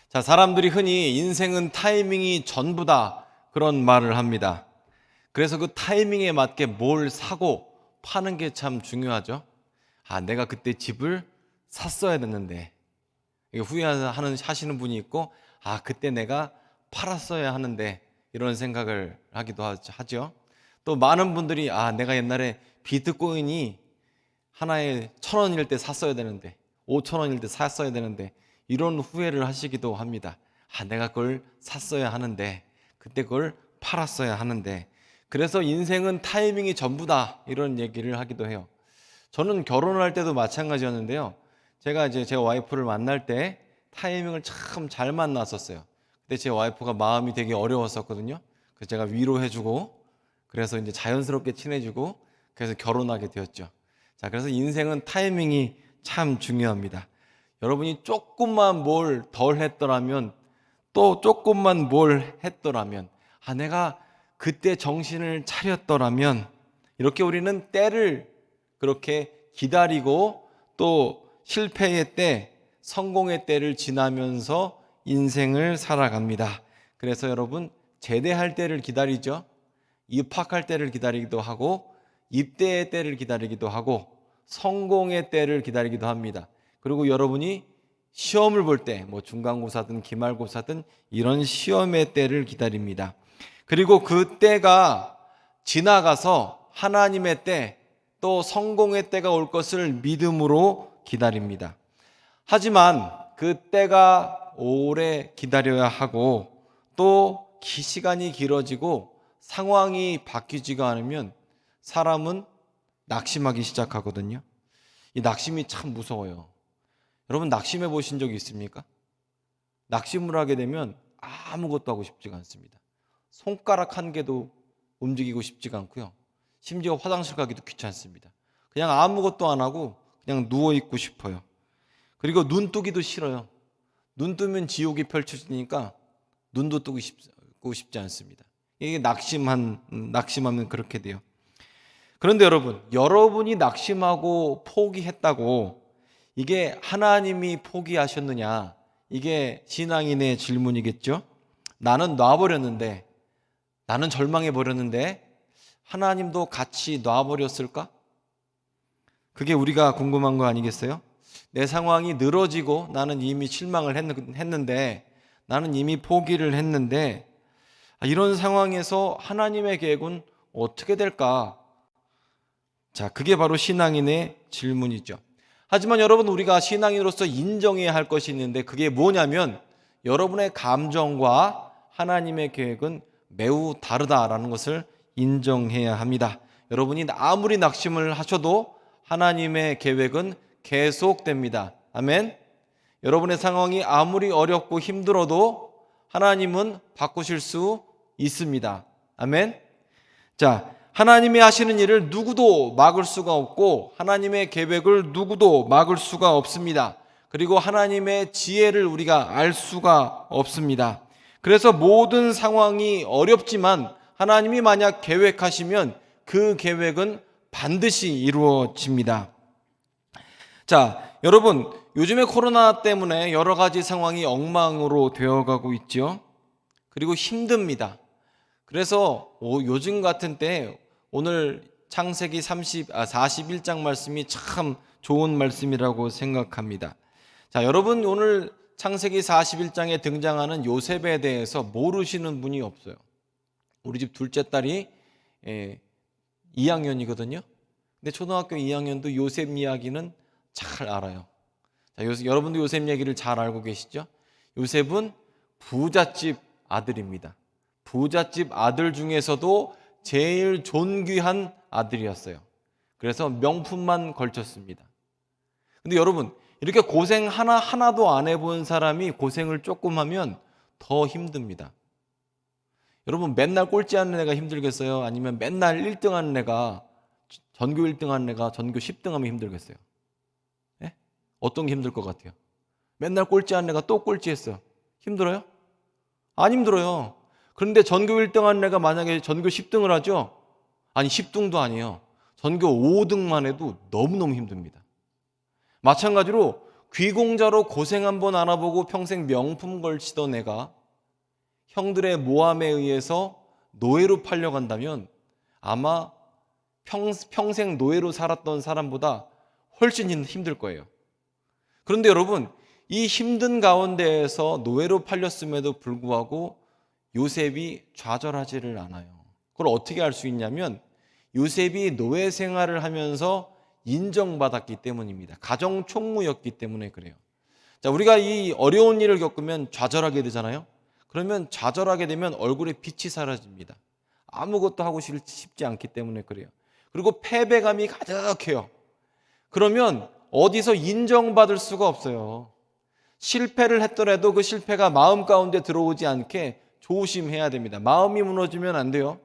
자, 사람들이 흔히 인생은 타이밍이 전부다 그런 말을 합니다. 그래서 그 타이밍에 맞게 뭘 사고 파는 게 참 중요하죠. 내가 그때 집을 샀어야 됐는데. 이게 하시는 분이 있고, 그때 내가 팔았어야 하는데, 이런 생각을 하기도 하죠. 또 많은 분들이, 내가 옛날에 비트코인이 하나에 1,000원일 때 샀어야 되는데, 5,000원일 때 샀어야 되는데, 이런 후회를 하시기도 합니다. 내가 그걸 샀어야 하는데, 그때 그걸 팔았어야 하는데. 그래서 인생은 타이밍이 전부다, 이런 얘기를 하기도 해요. 저는 결혼할 때도 마찬가지였는데요. 제가 이제 제 와이프를 만날 때 타이밍을 참 잘 만났었어요. 근데 제 와이프가 마음이 되게 어려웠었거든요. 그래서 제가 위로해주고, 그래서 이제 자연스럽게 친해지고, 그래서 결혼하게 되었죠. 자, 그래서 인생은 타이밍이 참 중요합니다. 여러분이 조금만 뭘 덜 했더라면, 또 조금만 뭘 했더라면, 내가 그때 정신을 차렸더라면, 이렇게 우리는 때를 그렇게 기다리고 또 실패의 때, 성공의 때를 지나면서 인생을 살아갑니다. 그래서 여러분, 제대할 때를 기다리죠. 입학할 때를 기다리기도 하고, 입대의 때를 기다리기도 하고, 성공의 때를 기다리기도 합니다. 그리고 여러분이 시험을 볼 때, 중간고사든 기말고사든 이런 시험의 때를 기다립니다. 그리고 그 때가 지나가서 하나님의 때, 또 성공의 때가 올 것을 믿음으로 기다립니다. 하지만 그 때가 오래 기다려야 하고, 또 시간이 길어지고 상황이 바뀌지가 않으면 사람은 낙심하기 시작하거든요. 이 낙심이 참 무서워요. 여러분, 낙심해 보신 적 있습니까? 낙심을 하게 되면 아무것도 하고 싶지가 않습니다. 손가락 한 개도 움직이고 싶지가 않고요. 심지어 화장실 가기도 귀찮습니다. 그냥 아무것도 안 하고 그냥 누워있고 싶어요. 그리고 눈 뜨기도 싫어요. 눈 뜨면 지옥이 펼쳐지니까 눈도 뜨고 싶지 않습니다. 이게 낙심하면 그렇게 돼요. 그런데 여러분이 낙심하고 포기했다고 이게 하나님이 포기하셨느냐? 이게 신앙인의 질문이겠죠? 나는 놔버렸는데, 나는 절망해버렸는데 하나님도 같이 놔버렸을까? 그게 우리가 궁금한 거 아니겠어요? 내 상황이 늘어지고 나는 이미 실망을 했는데, 나는 이미 포기를 했는데, 이런 상황에서 하나님의 계획은 어떻게 될까? 자, 그게 바로 신앙인의 질문이죠. 하지만 여러분, 우리가 신앙인으로서 인정해야 할 것이 있는데, 그게 뭐냐면 여러분의 감정과 하나님의 계획은 매우 다르다라는 것을 인정해야 합니다. 여러분이 아무리 낙심을 하셔도 하나님의 계획은 계속됩니다. 아멘. 여러분의 상황이 아무리 어렵고 힘들어도 하나님은 바꾸실 수 있습니다. 아멘. 자, 하나님이 하시는 일을 누구도 막을 수가 없고, 하나님의 계획을 누구도 막을 수가 없습니다. 그리고 하나님의 지혜를 우리가 알 수가 없습니다. 그래서 모든 상황이 어렵지만 하나님이 만약 계획하시면 그 계획은 반드시 이루어집니다. 자, 여러분, 요즘에 코로나 때문에 여러 가지 상황이 엉망으로 되어가고 있죠. 그리고 힘듭니다. 그래서 요즘 같은 때 오늘 창세기 41장 말씀이 참 좋은 말씀이라고 생각합니다. 자, 여러분, 오늘 창세기 41장에 등장하는 요셉에 대해서 모르시는 분이 없어요. 우리 집 둘째 딸이 2학년이거든요. 근데 초등학교 2학년도 요셉 이야기는 잘 알아요. 자, 여러분도 요셉 얘기를 잘 알고 계시죠? 요셉은 부잣집 아들입니다. 부잣집 아들 중에서도 제일 존귀한 아들이었어요. 그래서 명품만 걸쳤습니다. 근데 여러분, 이렇게 고생 하나도 안 해본 사람이 고생을 조금 하면 더 힘듭니다. 여러분, 맨날 꼴찌 하는 애가 힘들겠어요? 아니면 맨날 1등 하는 애가, 전교 1등 하는 애가 전교 10등 하면 힘들겠어요? 네? 어떤 게 힘들 것 같아요? 맨날 꼴찌 하는 애가 또 꼴찌했어요. 힘들어요? 안 힘들어요. 그런데 전교 1등 하는 애가 만약에 전교 10등을 하죠? 아니, 10등도 아니에요. 전교 5등만 해도 너무너무 힘듭니다. 마찬가지로 귀공자로 고생 한번 안 해보고 평생 명품 걸치던 애가 형들의 모함에 의해서 노예로 팔려간다면 아마 평생 노예로 살았던 사람보다 훨씬 힘들 거예요. 그런데 여러분, 이 힘든 가운데에서 노예로 팔렸음에도 불구하고 요셉이 좌절하지를 않아요. 그걸 어떻게 알 수 있냐면 요셉이 노예 생활을 하면서 인정받았기 때문입니다. 가정 총무였기 때문에 그래요. 자, 우리가 이 어려운 일을 겪으면 좌절하게 되잖아요. 그러면 좌절하게 되면 얼굴에 빛이 사라집니다. 아무것도 하고 싶지 않기 때문에 그래요. 그리고 패배감이 가득해요. 그러면 어디서 인정받을 수가 없어요. 실패를 했더라도 그 실패가 마음 가운데 들어오지 않게 조심해야 됩니다. 마음이 무너지면 안 돼요.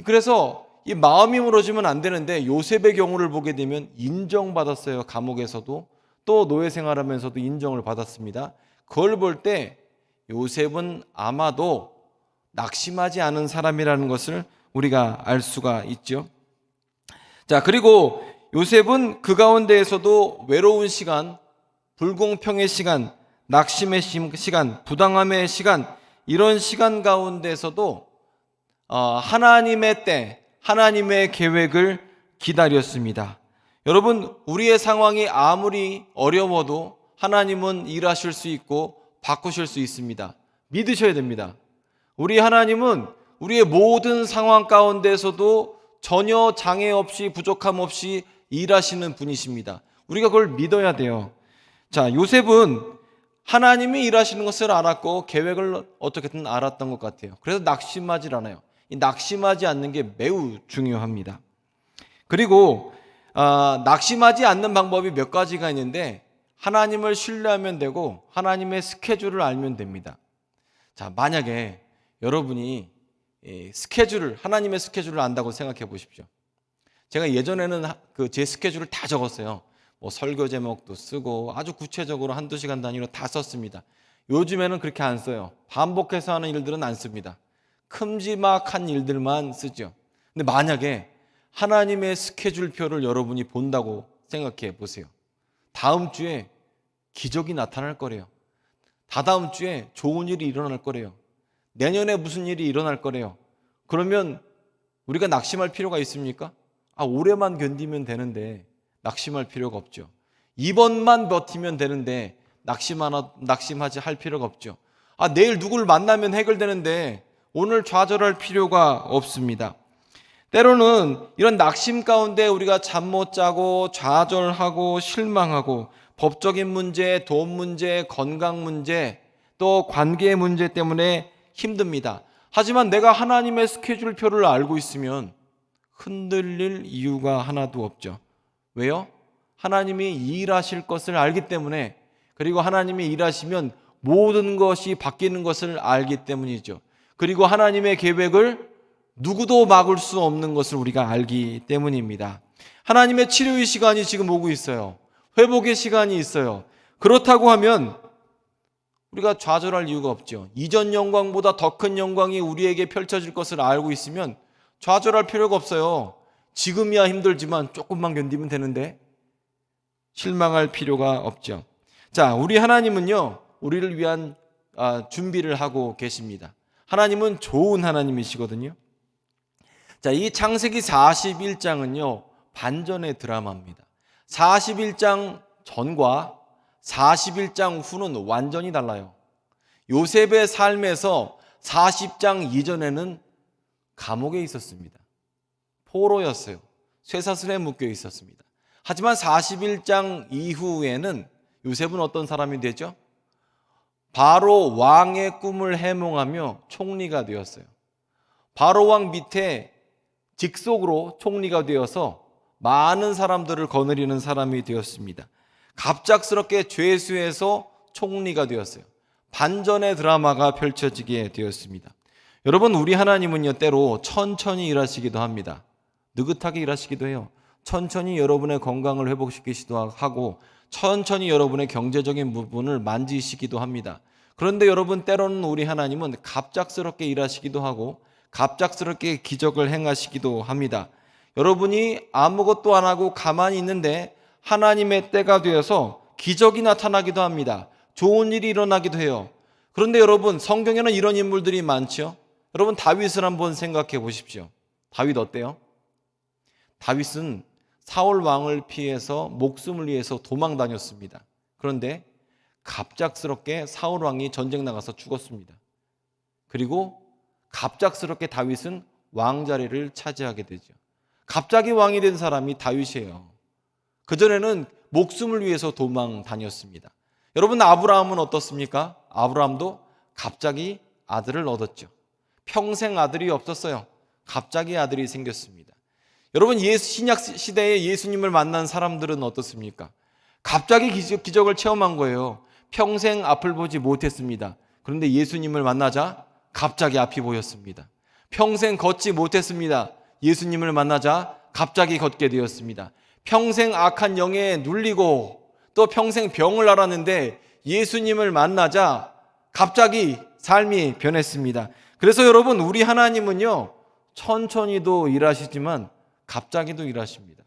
그래서 이 마음이 무너지면 안 되는데 요셉의 경우를 보게 되면 인정받았어요. 감옥에서도 또 노예 생활하면서도 인정을 받았습니다. 그걸 볼 때 요셉은 아마도 낙심하지 않은 사람이라는 것을 우리가 알 수가 있죠. 자, 그리고 요셉은 그 가운데에서도 외로운 시간, 불공평의 시간, 낙심의 시간, 부당함의 시간, 이런 시간 가운데서도 하나님의 때, 하나님의 계획을 기다렸습니다. 여러분, 우리의 상황이 아무리 어려워도 하나님은 일하실 수 있고 바꾸실 수 있습니다. 믿으셔야 됩니다. 우리 하나님은 우리의 모든 상황 가운데서도 전혀 장애 없이 부족함 없이 일하시는 분이십니다. 우리가 그걸 믿어야 돼요. 자, 요셉은 하나님이 일하시는 것을 알았고 계획을 어떻게든 알았던 것 같아요. 그래서 낙심하지 않아요. 이 낙심하지 않는 게 매우 중요합니다. 그리고 낙심하지 않는 방법이 몇 가지가 있는데 하나님을 신뢰하면 되고 하나님의 스케줄을 알면 됩니다. 자, 만약에 여러분이 하나님의 스케줄을 안다고 생각해 보십시오. 제가 예전에는 제 스케줄을 다 적었어요. 뭐 설교 제목도 쓰고 아주 구체적으로 한두 시간 단위로 다 썼습니다. 요즘에는 그렇게 안 써요. 반복해서 하는 일들은 안 씁니다. 큼지막한 일들만 쓰죠. 근데 만약에 하나님의 스케줄표를 여러분이 본다고 생각해 보세요. 다음 주에 기적이 나타날 거래요. 다다음 주에 좋은 일이 일어날 거래요. 내년에 무슨 일이 일어날 거래요. 그러면 우리가 낙심할 필요가 있습니까? 올해만 견디면 되는데 낙심할 필요가 없죠. 이번만 버티면 되는데 낙심하지 할 필요가 없죠. 내일 누구를 만나면 해결되는데 오늘 좌절할 필요가 없습니다. 때로는 이런 낙심 가운데 우리가 잠 못 자고 좌절하고 실망하고 법적인 문제, 돈 문제, 건강 문제, 또 관계 문제 때문에 힘듭니다. 하지만 내가 하나님의 스케줄표를 알고 있으면 흔들릴 이유가 하나도 없죠. 왜요? 하나님이 일하실 것을 알기 때문에, 그리고 하나님이 일하시면 모든 것이 바뀌는 것을 알기 때문이죠. 그리고 하나님의 계획을 누구도 막을 수 없는 것을 우리가 알기 때문입니다. 하나님의 치료의 시간이 지금 오고 있어요. 회복의 시간이 있어요. 그렇다고 하면 우리가 좌절할 이유가 없죠. 이전 영광보다 더 큰 영광이 우리에게 펼쳐질 것을 알고 있으면 좌절할 필요가 없어요. 지금이야 힘들지만 조금만 견디면 되는데 실망할 필요가 없죠. 자, 우리 하나님은요, 우리를 위한 준비를 하고 계십니다. 하나님은 좋은 하나님이시거든요. 자, 이 창세기 41장은요, 반전의 드라마입니다. 41장 전과 41장 후는 완전히 달라요. 요셉의 삶에서 40장 이전에는 감옥에 있었습니다. 포로였어요. 쇠사슬에 묶여 있었습니다. 하지만 41장 이후에는 요셉은 어떤 사람이 되죠? 바로 왕의 꿈을 해몽하며 총리가 되었어요. 바로 왕 밑에 직속으로 총리가 되어서 많은 사람들을 거느리는 사람이 되었습니다. 갑작스럽게 죄수에서 총리가 되었어요. 반전의 드라마가 펼쳐지게 되었습니다. 여러분, 우리 하나님은요, 때로 천천히 일하시기도 합니다. 느긋하게 일하시기도 해요. 천천히 여러분의 건강을 회복시키시기도 하고 천천히 여러분의 경제적인 부분을 만지시기도 합니다. 그런데 여러분, 때로는 우리 하나님은 갑작스럽게 일하시기도 하고 갑작스럽게 기적을 행하시기도 합니다. 여러분이 아무것도 안 하고 가만히 있는데 하나님의 때가 되어서 기적이 나타나기도 합니다. 좋은 일이 일어나기도 해요. 그런데 여러분, 성경에는 이런 인물들이 많죠. 여러분, 다윗을 한번 생각해 보십시오. 다윗 어때요? 다윗은 사울 왕을 피해서 목숨을 위해서 도망 다녔습니다. 그런데 갑작스럽게 사울 왕이 전쟁 나가서 죽었습니다. 그리고 갑작스럽게 다윗은 왕 자리를 차지하게 되죠. 갑자기 왕이 된 사람이 다윗이에요. 그전에는 목숨을 위해서 도망 다녔습니다. 여러분, 아브라함은 어떻습니까? 아브라함도 갑자기 아들을 얻었죠. 평생 아들이 없었어요. 갑자기 아들이 생겼습니다. 여러분, 신약 시대에 예수님을 만난 사람들은 어떻습니까? 갑자기 기적을 체험한 거예요. 평생 앞을 보지 못했습니다. 그런데 예수님을 만나자 갑자기 앞이 보였습니다. 평생 걷지 못했습니다. 예수님을 만나자 갑자기 걷게 되었습니다. 평생 악한 영에 눌리고 또 평생 병을 앓았는데 예수님을 만나자 갑자기 삶이 변했습니다. 그래서 여러분, 우리 하나님은요, 천천히도 일하시지만 갑자기도 일하십니다.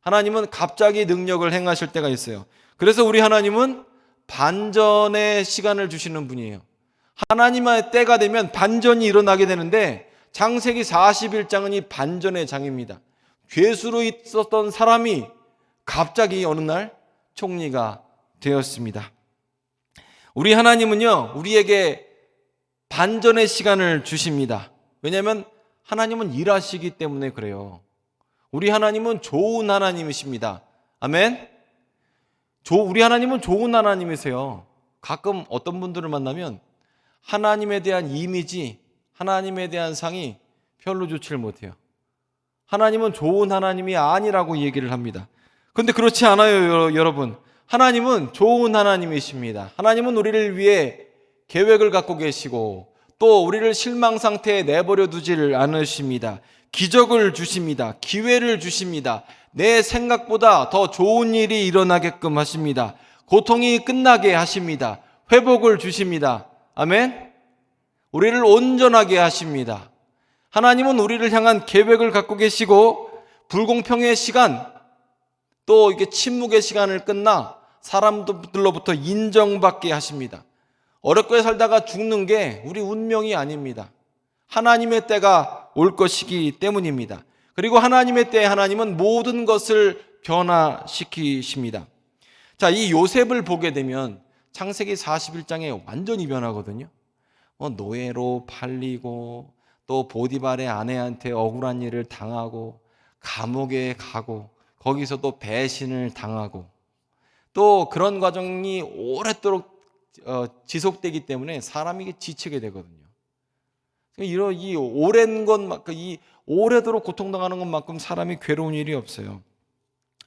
하나님은 갑자기 능력을 행하실 때가 있어요. 그래서 우리 하나님은 반전의 시간을 주시는 분이에요. 하나님의 때가 되면 반전이 일어나게 되는데 창세기 41장은 이 반전의 장입니다. 괴수로 있었던 사람이 갑자기 어느 날 총리가 되었습니다. 우리 하나님은요, 우리에게 반전의 시간을 주십니다. 왜냐하면 하나님은 일하시기 때문에 그래요. 우리 하나님은 좋은 하나님이십니다. 아멘. 우리 하나님은 좋은 하나님이세요. 가끔 어떤 분들을 만나면 하나님에 대한 이미지, 하나님에 대한 상이 별로 좋지를 못해요. 하나님은 좋은 하나님이 아니라고 얘기를 합니다. 그런데 그렇지 않아요, 여러분. 하나님은 좋은 하나님이십니다. 하나님은 우리를 위해 계획을 갖고 계시고 또 우리를 실망 상태에 내버려 두지를 않으십니다. 기적을 주십니다. 기회를 주십니다. 내 생각보다 더 좋은 일이 일어나게끔 하십니다. 고통이 끝나게 하십니다. 회복을 주십니다. 아멘. 우리를 온전하게 하십니다. 하나님은 우리를 향한 계획을 갖고 계시고 불공평의 시간, 또 이게 침묵의 시간을 끝나 사람들로부터 인정받게 하십니다. 어렵게 살다가 죽는 게 우리 운명이 아닙니다. 하나님의 때가 올 것이기 때문입니다. 그리고 하나님의 때에 하나님은 모든 것을 변화시키십니다. 자, 이 요셉을 보게 되면 창세기 41장에 완전히 변하거든요. 노예로 팔리고 또 보디발의 아내한테 억울한 일을 당하고 감옥에 가고 거기서 또 배신을 당하고 또 그런 과정이 오랫도록 지속되기 때문에 사람이 지치게 되거든요. 이 오랜 것, 이 오래도록 고통당하는 것만큼 사람이 괴로운 일이 없어요.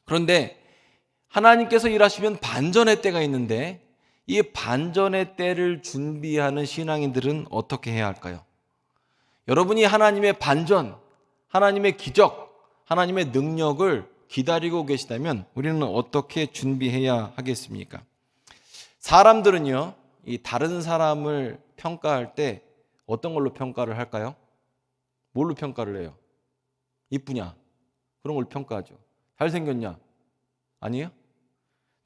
그런데 하나님께서 일하시면 반전의 때가 있는데 이 반전의 때를 준비하는 신앙인들은 어떻게 해야 할까요? 여러분이 하나님의 반전, 하나님의 기적, 하나님의 능력을 기다리고 계시다면 우리는 어떻게 준비해야 하겠습니까? 사람들은요, 이 다른 사람을 평가할 때 어떤 걸로 평가를 할까요? 뭘로 평가를 해요? 이쁘냐? 그런 걸 평가하죠. 잘생겼냐? 아니에요?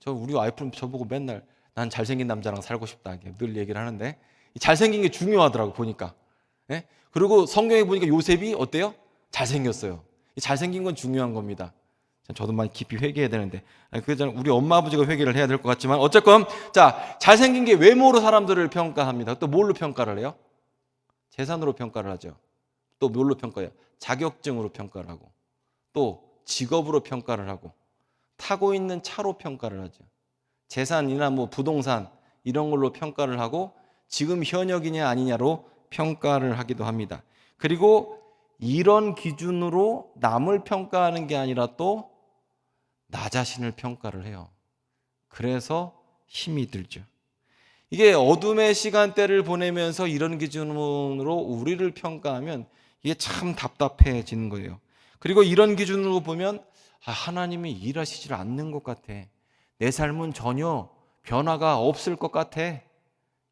우리 와이프는 저보고 맨날 난 잘생긴 남자랑 살고 싶다 늘 얘기를 하는데 잘생긴 게 중요하더라고 보니까. 예? 그리고 성경에 보니까 요셉이 어때요? 잘생겼어요. 잘생긴 건 중요한 겁니다. 저도 많이 깊이 회개해야 되는데 그전 우리 엄마 아버지가 회개를 해야 될 것 같지만 어쨌건 자, 잘생긴 게 외모로 사람들을 평가합니다. 또 뭘로 평가를 해요? 재산으로 평가를 하죠. 또 뭘로 평가해요? 자격증으로 평가를 하고 또 직업으로 평가를 하고 타고 있는 차로 평가를 하죠. 재산이나 부동산 이런 걸로 평가를 하고 지금 현역이냐 아니냐로 평가를 하기도 합니다. 그리고 이런 기준으로 남을 평가하는 게 아니라 또 나 자신을 평가를 해요. 그래서 힘이 들죠. 이게 어둠의 시간대를 보내면서 이런 기준으로 우리를 평가하면 이게 참 답답해지는 거예요. 그리고 이런 기준으로 보면 하나님이 일하시질 않는 것 같아. 내 삶은 전혀 변화가 없을 것 같아.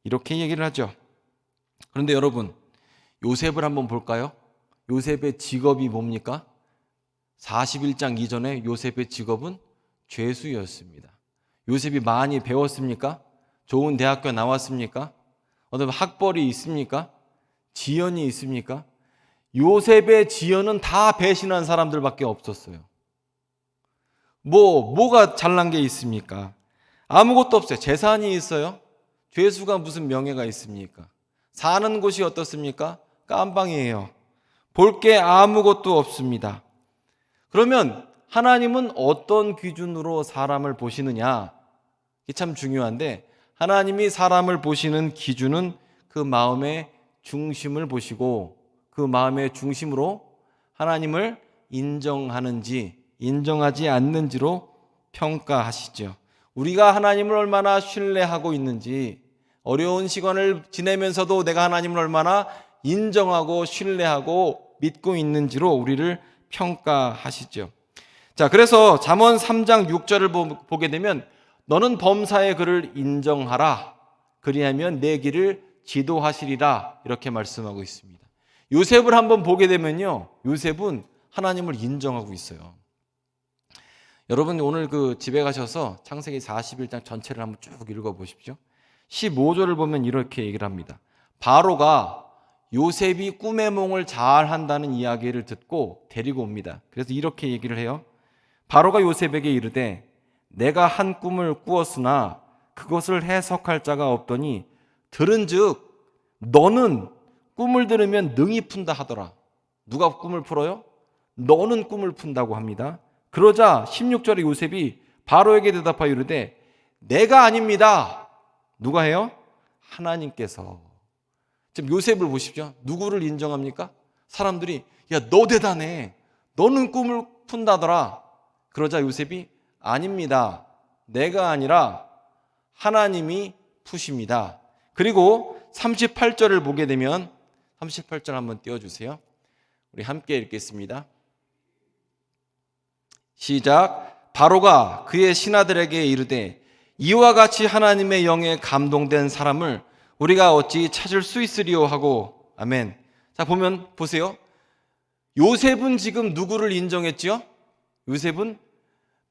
이렇게 얘기를 하죠. 그런데 여러분, 요셉을 한번 볼까요? 요셉의 직업이 뭡니까? 41장 이전에 요셉의 직업은 죄수였습니다. 요셉이 많이 배웠습니까? 좋은 대학교 나왔습니까? 어떤 학벌이 있습니까? 지연이 있습니까? 요셉의 지연은 다 배신한 사람들밖에 없었어요. 뭐가 잘난 게 있습니까? 아무것도 없어요. 재산이 있어요. 죄수가 무슨 명예가 있습니까? 사는 곳이 어떻습니까? 깜방이에요. 볼 게 아무것도 없습니다. 그러면 하나님은 어떤 기준으로 사람을 보시느냐? 이게 참 중요한데, 하나님이 사람을 보시는 기준은 그 마음의 중심을 보시고, 그 마음의 중심으로 하나님을 인정하는지 인정하지 않는지로 평가하시죠. 우리가 하나님을 얼마나 신뢰하고 있는지, 어려운 시간을 지내면서도 내가 하나님을 얼마나 인정하고 신뢰하고 믿고 있는지로 우리를 평가하시죠. 자, 그래서 잠언 3장 6절을 보게 되면 너는 범사의 그를 인정하라. 그리하면 내 길을 지도하시리라. 이렇게 말씀하고 있습니다. 요셉을 한번 보게 되면요, 요셉은 하나님을 인정하고 있어요. 여러분 오늘 집에 가셔서 창세기 41장 전체를 한번 쭉 읽어보십시오. 15절을 보면 이렇게 얘기를 합니다. 바로가 요셉이 꿈의 몽을 잘 한다는 이야기를 듣고 데리고 옵니다. 그래서 이렇게 얘기를 해요. 바로가 요셉에게 이르되 내가 한 꿈을 꾸었으나 그것을 해석할 자가 없더니 들은즉 너는 꿈을 들으면 능히 푼다 하더라. 누가 꿈을 풀어요? 너는 꿈을 푼다고 합니다. 그러자 16절에 요셉이 바로에게 대답하여 이르되 내가 아닙니다. 누가 해요? 하나님께서. 지금 요셉을 보십시오. 누구를 인정합니까? 사람들이 야, 너 대단해. 너는 꿈을 푼다더라. 그러자 요셉이 아닙니다. 내가 아니라 하나님이 푸십니다. 그리고 38절을 보게 되면 38절 한번 띄워주세요. 우리 함께 읽겠습니다. 시작. 바로가 그의 신하들에게 이르되 이와 같이 하나님의 영에 감동된 사람을 우리가 어찌 찾을 수 있으리요 하고. 아멘. 자, 보세요. 요셉은 지금 누구를 인정했지요? 요셉은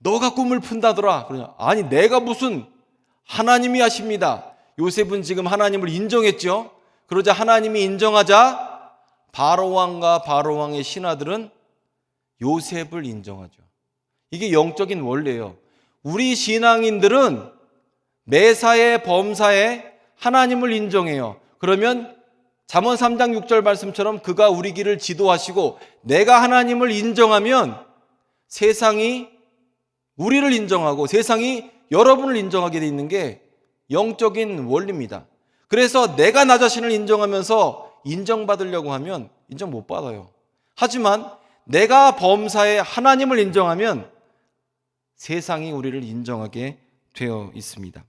너가 꿈을 푼다더라. 그러냐? 아니, 내가 무슨, 하나님이 하십니다. 요셉은 지금 하나님을 인정했죠. 그러자 하나님이 인정하자 바로왕과 바로왕의 신하들은 요셉을 인정하죠. 이게 영적인 원리예요. 우리 신앙인들은 매사에 범사에 하나님을 인정해요. 그러면 잠언 3장 6절 말씀처럼 그가 우리 길을 지도하시고 내가 하나님을 인정하면 세상이 우리를 인정하고 세상이 여러분을 인정하게 돼 있는 게 영적인 원리입니다. 그래서 내가 나 자신을 인정하면서 인정받으려고 하면 인정 못 받아요. 하지만 내가 범사에 하나님을 인정하면 세상이 우리를 인정하게 되어 있습니다.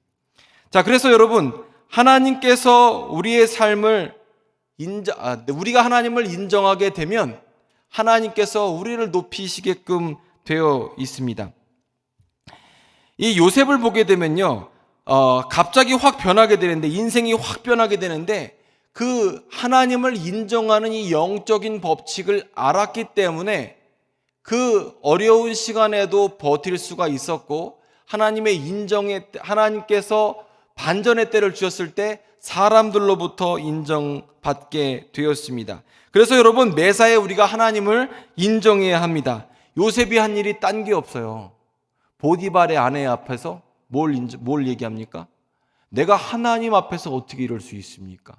자, 그래서 여러분, 하나님께서 우리의 삶을 우리가 하나님을 인정하게 되면 하나님께서 우리를 높이시게끔 되어 있습니다. 이 요셉을 보게 되면요, 갑자기 확 변하게 되는데, 인생이 확 변하게 되는데, 그 하나님을 인정하는 이 영적인 법칙을 알았기 때문에 그 어려운 시간에도 버틸 수가 있었고, 하나님께서 반전의 때를 주셨을 때 사람들로부터 인정받게 되었습니다. 그래서 여러분, 매사에 우리가 하나님을 인정해야 합니다. 요셉이 한 일이 딴 게 없어요. 보디발의 아내 앞에서 뭘 얘기합니까? 내가 하나님 앞에서 어떻게 이럴 수 있습니까?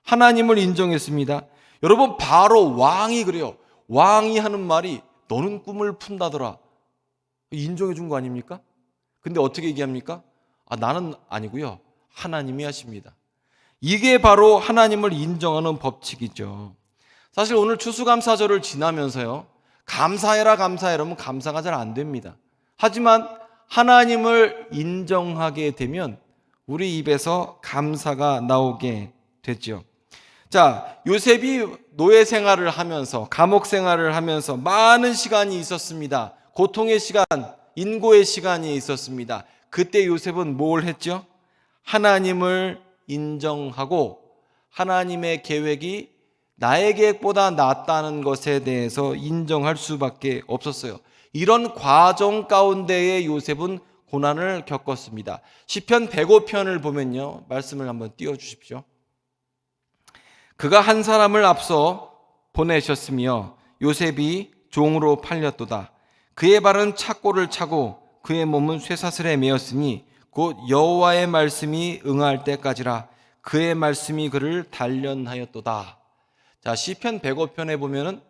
하나님을 인정했습니다. 여러분, 바로 왕이 그래요. 왕이 하는 말이 너는 꿈을 푼다더라. 인정해 준 거 아닙니까? 근데 어떻게 얘기합니까? 나는 아니고요, 하나님이 하십니다. 이게 바로 하나님을 인정하는 법칙이죠. 사실 오늘 추수감사절을 지나면서요, 감사해라 이러면 감사가 잘 안 됩니다. 하지만 하나님을 인정하게 되면 우리 입에서 감사가 나오게 되죠. 자, 요셉이 노예 생활을 하면서, 감옥 생활을 하면서 많은 시간이 있었습니다. 고통의 시간, 인고의 시간이 있었습니다. 그때 요셉은 뭘 했죠? 하나님을 인정하고 하나님의 계획이 나의 계획보다 낫다는 것에 대해서 인정할 수밖에 없었어요. 이런 과정 가운데에 요셉은 고난을 겪었습니다. 시편 105편을 보면요, 말씀을 한번 띄워주십시오. 그가 한 사람을 앞서 보내셨으며 요셉이 종으로 팔렸도다. 그의 발은 착고를 차고 그의 몸은 쇠사슬에 매였으니 곧 여호와의 말씀이 응할 때까지라. 그의 말씀이 그를 단련하였도다. 자, 시편 105편에 보면은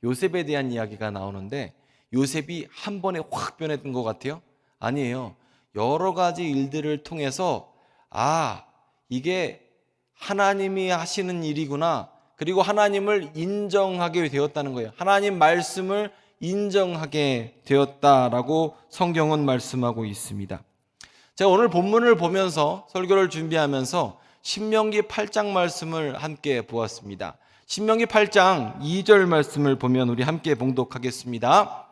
요셉에 대한 이야기가 나오는데, 요셉이 한 번에 확 변했던 것 같아요? 아니에요. 여러 가지 일들을 통해서 이게 하나님이 하시는 일이구나, 그리고 하나님을 인정하게 되었다는 거예요. 하나님 말씀을 인정하게 되었다라고 성경은 말씀하고 있습니다. 제가 오늘 본문을 보면서 설교를 준비하면서 신명기 8장 말씀을 함께 보았습니다. 신명기 8장 2절 말씀을 보면 우리 함께 봉독하겠습니다.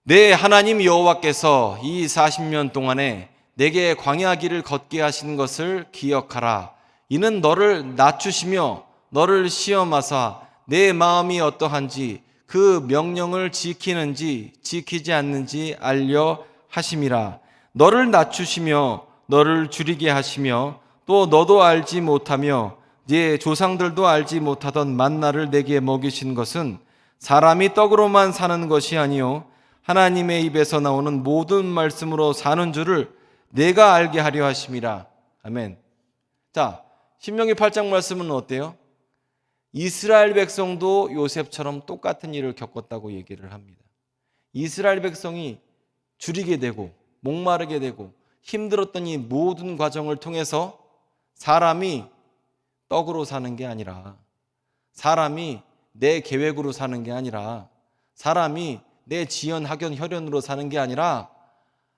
내 하나님 여호와께서 이 40년 동안에 내게 광야 길을 걷게 하신 것을 기억하라. 이는 너를 낮추시며 너를 시험하사 내 마음이 어떠한지 그 명령을 지키는지 지키지 않는지 알려 하심이라. 너를 낮추시며 너를 줄이게 하시며 또 너도 알지 못하며 네 조상들도 알지 못하던 만나를 내게 먹이신 것은 사람이 떡으로만 사는 것이 아니요 하나님의 입에서 나오는 모든 말씀으로 사는 줄을 내가 알게 하려 하심이라. 아멘. 자, 신명기 8장 말씀은 어때요? 이스라엘 백성도 요셉처럼 똑같은 일을 겪었다고 얘기를 합니다. 이스라엘 백성이 줄이게 되고 목마르게 되고 힘들었던 이 모든 과정을 통해서 사람이 떡으로 사는 게 아니라, 사람이 내 계획으로 사는 게 아니라, 사람이 내 지연, 학연, 혈연으로 사는 게 아니라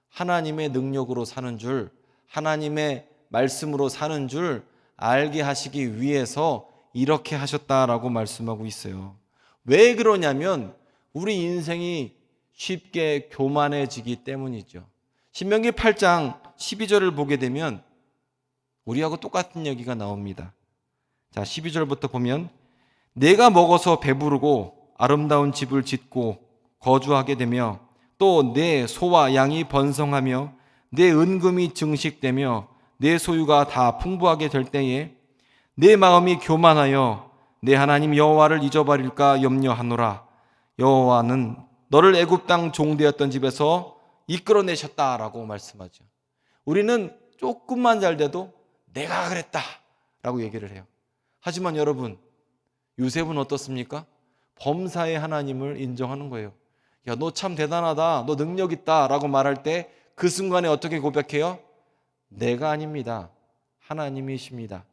하나님의 능력으로 사는 줄, 하나님의 말씀으로 사는 줄 알게 하시기 위해서 이렇게 하셨다라고 말씀하고 있어요. 왜 그러냐면 우리 인생이 쉽게 교만해지기 때문이죠. 신명기 8장 12절을 보게 되면 우리하고 똑같은 얘기가 나옵니다. 자, 12절부터 보면 내가 먹어서 배부르고 아름다운 집을 짓고 거주하게 되며 또 내 소와 양이 번성하며 내 은금이 증식되며 내 소유가 다 풍부하게 될 때에 내 마음이 교만하여 내 하나님 여호와를 잊어버릴까 염려하노라. 여호와는 너를 애굽 땅 종되었던 집에서 이끌어내셨다라고 말씀하죠. 우리는 조금만 잘 돼도 내가 그랬다라고 얘기를 해요. 하지만 여러분, 요셉은 어떻습니까? 범사의 하나님을 인정하는 거예요. 야, 너 참 대단하다, 너 능력 있다 라고 말할 때 그 순간에 어떻게 고백해요? 내가 아닙니다, 하나님이십니다.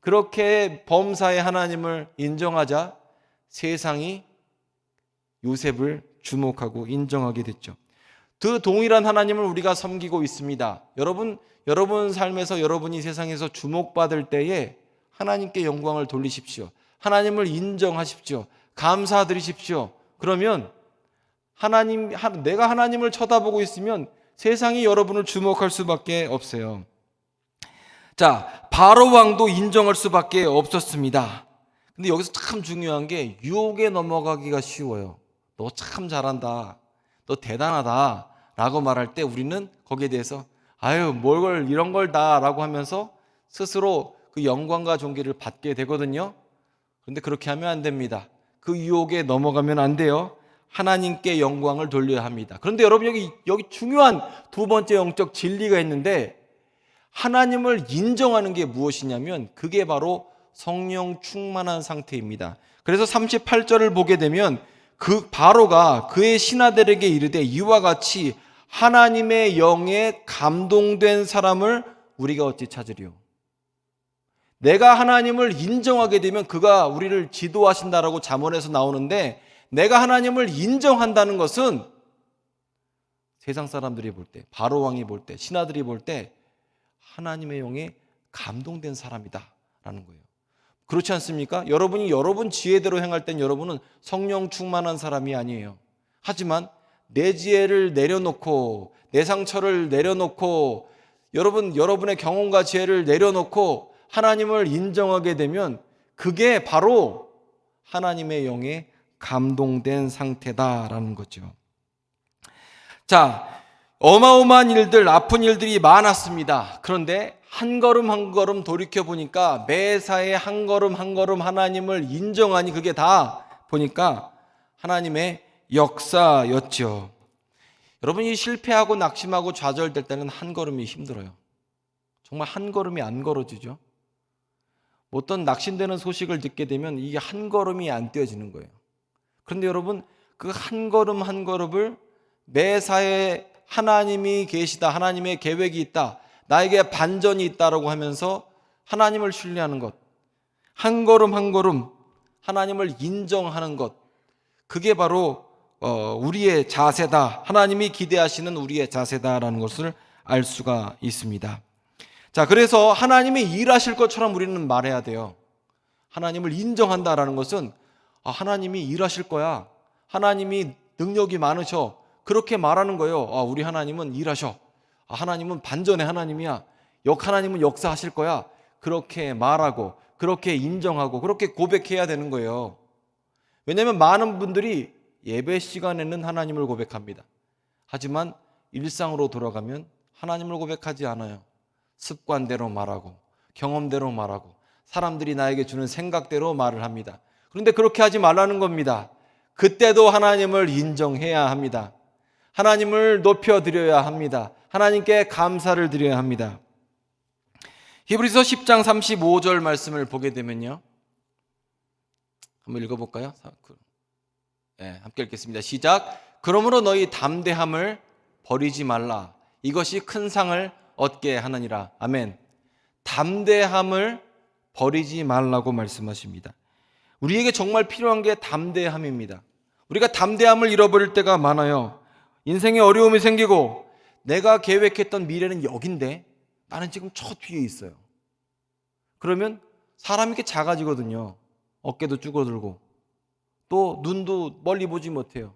그렇게 범사의 하나님을 인정하자 세상이 요셉을 주목하고 인정하게 됐죠. 그 동일한 하나님을 우리가 섬기고 있습니다. 여러분 삶에서 여러분이 세상에서 주목받을 때에 하나님께 영광을 돌리십시오. 하나님을 인정하십시오. 감사드리십시오. 그러면 내가 하나님을 쳐다보고 있으면 세상이 여러분을 주목할 수밖에 없어요. 자, 바로 왕도 인정할 수밖에 없었습니다. 근데 여기서 참 중요한 게 유혹에 넘어가기가 쉬워요. 너 참 잘한다, 너 대단하다 라고 말할 때 우리는 거기에 대해서 뭘 이런 걸 다 라고 하면서 스스로 그 영광과 존귀를 받게 되거든요. 그런데 그렇게 하면 안 됩니다. 그 유혹에 넘어가면 안 돼요. 하나님께 영광을 돌려야 합니다. 그런데 여러분, 여기 중요한 두 번째 영적 진리가 있는데, 하나님을 인정하는 게 무엇이냐면 그게 바로 성령 충만한 상태입니다. 그래서 38절을 보게 되면 그 바로가 그의 신하들에게 이르되 이와 같이 하나님의 영에 감동된 사람을 우리가 어찌 찾으리요. 내가 하나님을 인정하게 되면 그가 우리를 지도하신다라고 잠언에서 나오는데, 내가 하나님을 인정한다는 것은 세상 사람들이 볼 때, 바로 왕이 볼 때, 신하들이 볼 때 하나님의 영에 감동된 사람이다 라는 거예요. 그렇지 않습니까? 여러분이 여러분 지혜대로 행할 땐 여러분은 성령 충만한 사람이 아니에요. 하지만 내 지혜를 내려놓고, 내 상처를 내려놓고, 여러분의 경험과 지혜를 내려놓고 하나님을 인정하게 되면 그게 바로 하나님의 영에 감동된 상태다라는 거죠. 자, 어마어마한 일들, 아픈 일들이 많았습니다. 그런데 한 걸음 한 걸음 돌이켜 보니까 매사에 한 걸음 한 걸음 하나님을 인정하니 그게 다 보니까 하나님의 역사였죠. 여러분이 실패하고 낙심하고 좌절될 때는 한 걸음이 힘들어요. 정말 한 걸음이 안 걸어지죠. 어떤 낙심되는 소식을 듣게 되면 이게 한 걸음이 안 떼어지는 거예요. 그런데 여러분, 그 한 걸음 한 걸음을 매사에 하나님이 계시다, 하나님의 계획이 있다, 나에게 반전이 있다라고 하면서 하나님을 신뢰하는 것, 한 걸음 한 걸음 하나님을 인정하는 것, 그게 바로 우리의 자세다, 하나님이 기대하시는 우리의 자세다라는 것을 알 수가 있습니다. 자, 그래서 하나님이 일하실 것처럼 우리는 말해야 돼요. 하나님을 인정한다라는 것은 하나님이 일하실 거야, 하나님이 능력이 많으셔, 그렇게 말하는 거예요. 우리 하나님은 일하셔, 하나님은 반전의 하나님이야, 하나님은 역사하실 거야, 그렇게 말하고 그렇게 인정하고 그렇게 고백해야 되는 거예요. 왜냐하면 많은 분들이 예배 시간에는 하나님을 고백합니다. 하지만 일상으로 돌아가면 하나님을 고백하지 않아요. 습관대로 말하고 경험대로 말하고 사람들이 나에게 주는 생각대로 말을 합니다. 그런데 그렇게 하지 말라는 겁니다. 그때도 하나님을 인정해야 합니다. 하나님을 높여드려야 합니다. 하나님께 감사를 드려야 합니다. 히브리서 10장 35절 말씀을 보게 되면요, 한번 읽어볼까요? 네, 함께 읽겠습니다. 시작. 그러므로 너희 담대함을 버리지 말라. 이것이 큰 상을 얻게 하느니라. 아멘. 담대함을 버리지 말라고 말씀하십니다. 우리에게 정말 필요한 게 담대함입니다. 우리가 담대함을 잃어버릴 때가 많아요. 인생에 어려움이 생기고 내가 계획했던 미래는 여긴데 나는 지금 저 뒤에 있어요. 그러면 사람이 이렇게 작아지거든요. 어깨도 쭈그들고 또 눈도 멀리 보지 못해요.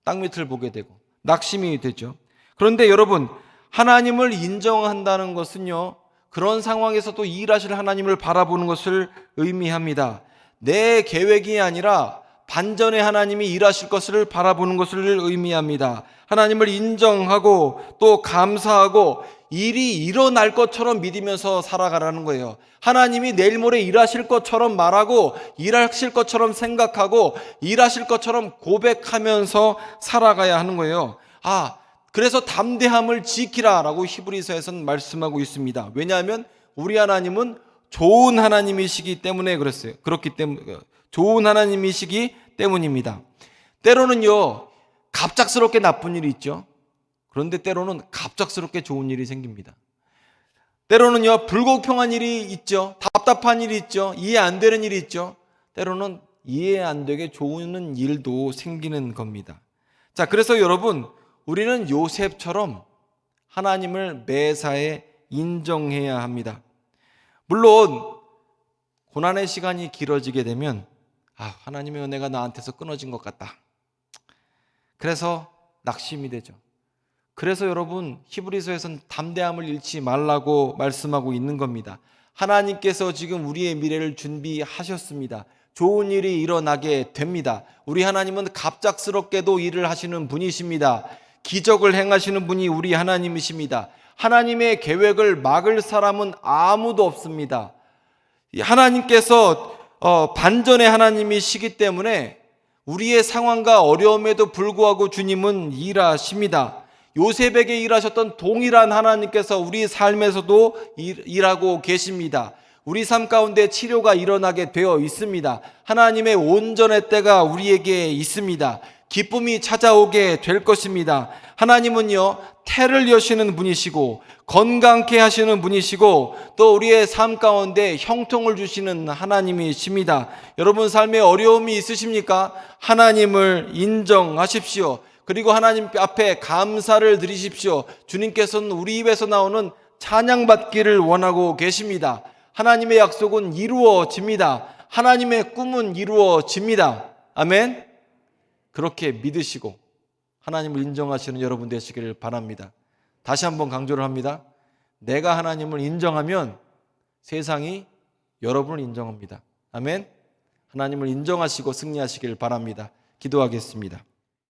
땅 밑을 보게 되고 낙심이 되죠. 그런데 여러분, 하나님을 인정한다는 것은요, 그런 상황에서도 일하실 하나님을 바라보는 것을 의미합니다. 내 계획이 아니라 반전의 하나님이 일하실 것을 바라보는 것을 의미합니다. 하나님을 인정하고 또 감사하고 일이 일어날 것처럼 믿으면서 살아가라는 거예요. 하나님이 내일 모레 일하실 것처럼 말하고 일하실 것처럼 생각하고 일하실 것처럼 고백하면서 살아가야 하는 거예요. 그래서 담대함을 지키라라고 히브리서에서는 말씀하고 있습니다. 왜냐하면 우리 하나님은 좋은 하나님이시기 때문에 그랬어요. 그렇기 때문에 좋은 하나님이시기 때문입니다. 때로는요, 갑작스럽게 나쁜 일이 있죠. 그런데 때로는 갑작스럽게 좋은 일이 생깁니다. 때로는요, 불공평한 일이 있죠. 답답한 일이 있죠. 이해 안 되는 일이 있죠. 때로는 이해 안 되게 좋은 일도 생기는 겁니다. 자, 그래서 여러분, 우리는 요셉처럼 하나님을 매사에 인정해야 합니다. 물론 고난의 시간이 길어지게 되면 하나님의 은혜가 나한테서 끊어진 것 같다. 그래서 낙심이 되죠. 그래서 여러분, 히브리서에서는 담대함을 잃지 말라고 말씀하고 있는 겁니다. 하나님께서 지금 우리의 미래를 준비하셨습니다. 좋은 일이 일어나게 됩니다. 우리 하나님은 갑작스럽게도 일을 하시는 분이십니다. 기적을 행하시는 분이 우리 하나님이십니다. 하나님의 계획을 막을 사람은 아무도 없습니다. 하나님께서 반전의 하나님이시기 때문에 우리의 상황과 어려움에도 불구하고 주님은 일하십니다. 요셉에게 일하셨던 동일한 하나님께서 우리 삶에서도 일하고 계십니다. 우리 삶 가운데 치료가 일어나게 되어 있습니다. 하나님의 온전의 때가 우리에게 있습니다. 기쁨이 찾아오게 될 것입니다. 하나님은요, 태를 여시는 분이시고 건강케 하시는 분이시고 또 우리의 삶 가운데 형통을 주시는 하나님이십니다. 여러분 삶에 어려움이 있으십니까? 하나님을 인정하십시오. 그리고 하나님 앞에 감사를 드리십시오. 주님께서는 우리 입에서 나오는 찬양받기를 원하고 계십니다. 하나님의 약속은 이루어집니다. 하나님의 꿈은 이루어집니다. 아멘. 그렇게 믿으시고 하나님을 인정하시는 여러분 되시기를 바랍니다. 다시 한번 강조를 합니다. 내가 하나님을 인정하면 세상이 여러분을 인정합니다. 아멘. 하나님을 인정하시고 승리하시기를 바랍니다. 기도하겠습니다.